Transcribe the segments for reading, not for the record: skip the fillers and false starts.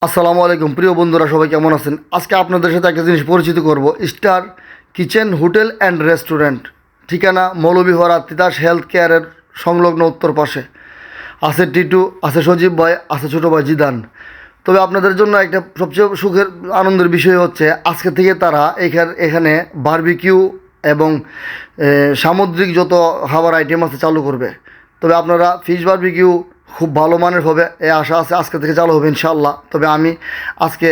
আসসালামু আলাইকুম প্রিয় বন্ধুরা, সবাই কেমন আছেন? আজকে আপনাদের সাথে একটা জিনিস পরিচিত করব। Star kitchen hotel and restaurant, ঠিকানা মৌলভীপাড়া তিতাস হেলথ কেয়ারের সংলগ্ন উত্তর পাশে। আছে টিটু, আছে সজীব ভাই, আছে ছোটো ভাই জিদান। তবে আপনাদের জন্য একটা সবচেয়ে সুখের আনন্দের বিষয় হচ্ছে আজকে থেকে তারা এখানে বারবিকিউ এবং সামুদ্রিক যত খাবার আইটেম আছে চালু করবে। তবে আপনারা ফিশ বারবিকিউ খুব ভালো মানের হবে, এই আশা আছে আজকে থেকে চালু হবে ইনশাল্লাহ। তবে আমি আজকে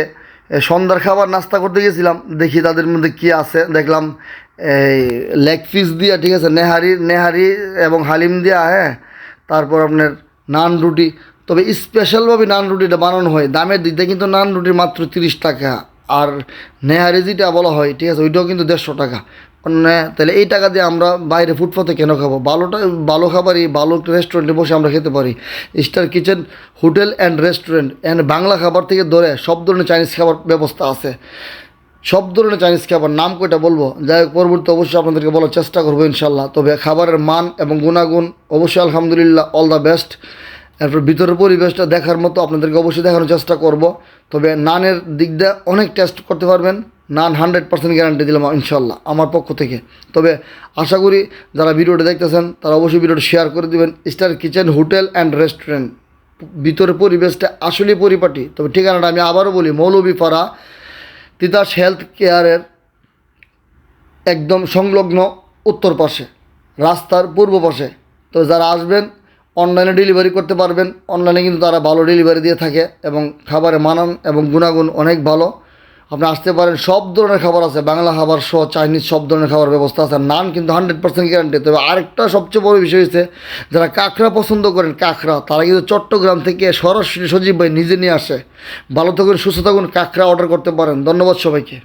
সন্ধ্যার খাবার নাস্তা করতে গেছিলাম, দেখি তাদের মধ্যে কী আছে। দেখলাম এই লেগ পিস দিয়া, ঠিক আছে, নেহারি এবং হালিম দিয়া, হ্যাঁ। তারপর আপনার নান রুটি। তবে স্পেশালভাবে নান রুটিটা বানানো হয় দামের দিক দিয়ে, কিন্তু নান রুটি মাত্র 30 টাকা। আর নেহারি যেটা বলা হয়, ঠিক আছে, ওইটাও কিন্তু 150 টাকা। তাহলে এই টাকা দিয়ে আমরা বাইরে ফুটপাতে কেন খাবো? ভালো খাবারই ভালো রেস্টুরেন্টে বসে আমরা খেতে পারি। Star kitchen hotel and restaurant and Bangla খাবার থেকে ধরে সব ধরনের চাইনিজ খাবার ব্যবস্থা আছে। সব ধরনের চাইনিজ খাবার নাম কয়টা বলবো, যাই হোক পরবর্তী অবশ্যই আপনাদেরকে বলার চেষ্টা করবো ইনশাল্লাহ। তবে খাবারের মান এবং গুণাগুণ অবশ্যই আলহামদুলিল্লাহ অল দ্য বেস্ট। এরপর ভিতরের পরিবেশটা দেখার মতো আপনাদেরকে অবশ্যই দেখানোর চেষ্টা করব। তবে নানের দিক দিয়ে অনেক টেস্ট করতে পারবেন। নান 100% গ্যারান্টি দিলাম ইনশাল্লাহ আমার পক্ষ থেকে। তবে আশা করি যারা ভিডিওটা দেখতেছেন তারা অবশ্যই ভিডিওটা শেয়ার করে দেবেন। Star kitchen hotel and restaurant, ভিতরের পরিবেশটা আসলেই পরিপাটি। তবে ঠিকানাটা আমি আবারও বলি, মৌলভীপাড়া তিতাস হেলথ কেয়ারের একদম সংলগ্ন উত্তর পাশে, রাস্তার পূর্ব পাশে। তো যারা আসবেন অনলাইনে ডেলিভারি করতে পারবেন। অনলাইনে কিন্তু তারা ভালো ডেলিভারি দিয়ে থাকে এবং খাবারের মানান এবং গুণাগুণ অনেক ভালো। আপনি আসতে পারেন, সব ধরনের খাবার আছে, বাংলা খাবার সহ চাইনিজ সব ধরনের খাবার ব্যবস্থা আছে। নান কিন্তু 100% গ্যারান্টি। তবে আরেকটা সবচেয়ে বড় বিষয় হচ্ছে যারা কাঁকড়া পছন্দ করেন, কাঁকড়া, তারা কিন্তু চট্টগ্রাম থেকে সরাসরি সজীব ভাই নিজে নিয়ে আসে। ভালো থাকুন, সুস্থ থাকুন, কাঁকড়া অর্ডার করতে পারেন। ধন্যবাদ সবাইকে।